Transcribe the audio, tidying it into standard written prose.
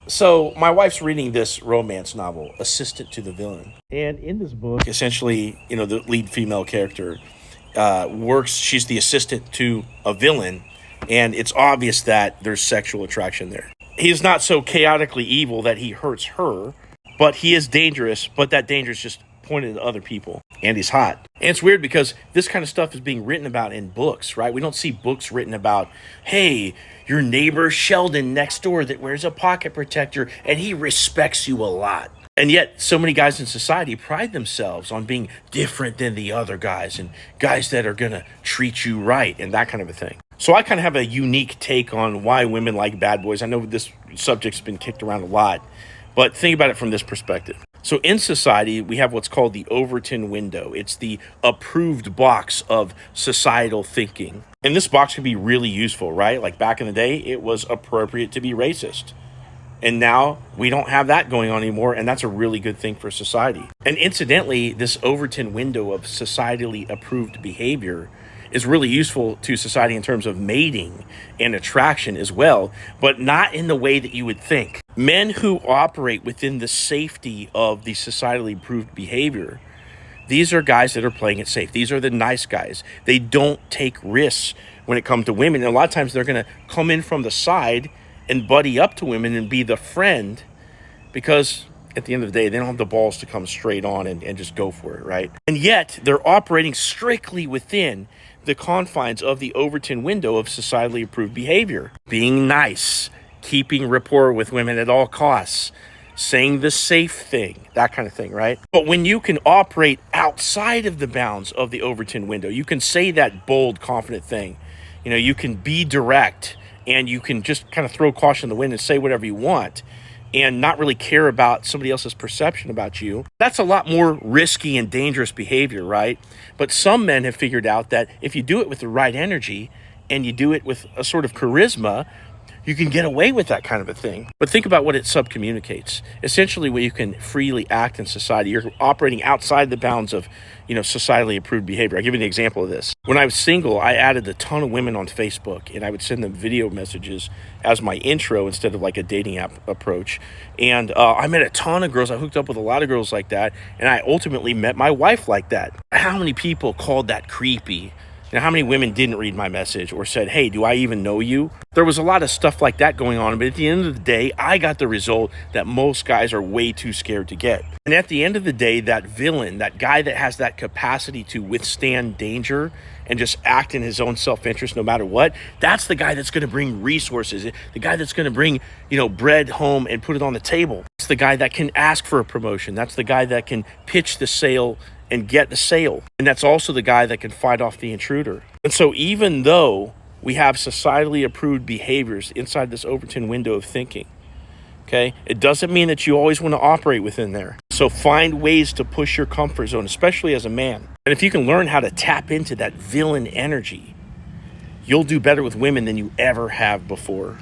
So my wife's reading this romance novel, Assistant to the Villain. And in this book, essentially, the lead female character works, she's the assistant to a villain, and it's obvious that there's sexual attraction there. He's not so chaotically evil that he hurts her, but he is dangerous, but that danger is just pointed at other people. And he's hot. And it's weird because this kind of stuff is being written about in books, right? We don't see books written about, hey, your neighbor Sheldon next door that wears a pocket protector and he respects you a lot. And yet, so many guys in society pride themselves on being different than the other guys and guys that are going to treat you right and that kind of a thing. So I kind of have a unique take on why women like bad boys. I know this subject's been kicked around a lot, but think about it from this perspective. So in society, we have what's called the Overton window. It's the approved box of societal thinking. And this box can be really useful, right? Like back in the day, it was appropriate to be racist. And now we don't have that going on anymore, and that's a really good thing for society. And incidentally, this Overton window of societally approved behavior is really useful to society in terms of mating and attraction as well, but not in the way that you would think. Men who operate within the safety of the societally approved behavior, these are guys that are playing it safe. These are the nice guys. They don't take risks when it comes to women. And a lot of times they're going to come in from the side and buddy up to women and be the friend because at the end of the day, they don't have the balls to come straight on and just go for it, right? And yet they're operating strictly within the confines of the Overton window of societally approved behavior. Being nice, keeping rapport with women at all costs, saying the safe thing, that kind of thing, right? But when you can operate outside of the bounds of the Overton window, you can say that bold, confident thing. You can be direct and you can just kind of throw caution to the wind and say whatever you want and not really care about somebody else's perception about you. That's a lot more risky and dangerous behavior, right? But some men have figured out that if you do it with the right energy and you do it with a sort of charisma, you can get away with that kind of a thing. But think about what it subcommunicates. Essentially, when you can freely act in society, you're operating outside the bounds of, societally approved behavior. I'll give you an example of this. When I was single, I added a ton of women on Facebook, and I would send them video messages as my intro instead of like a dating app approach. And I met a ton of girls. I hooked up with a lot of girls like that, and I ultimately met my wife like that. How many people called that creepy? How many women didn't read my message or said, hey, do I even know you? There was a lot of stuff like that going on, but at the end of the day, I got the result that most guys are way too scared to get. And at the end of the day, that villain, that guy that has that capacity to withstand danger and just act in his own self-interest no matter what, that's the guy that's going to bring resources, the guy that's going to bring, bread home and put it on the table. It's the guy that can ask for a promotion. That's the guy that can pitch the sale and get the sale. And that's also the guy that can fight off the intruder. And so even though we have societally approved behaviors inside this Overton window of thinking, okay, it doesn't mean that you always want to operate within there. So find ways to push your comfort zone, especially as a man. And if you can learn how to tap into that villain energy, you'll do better with women than you ever have before.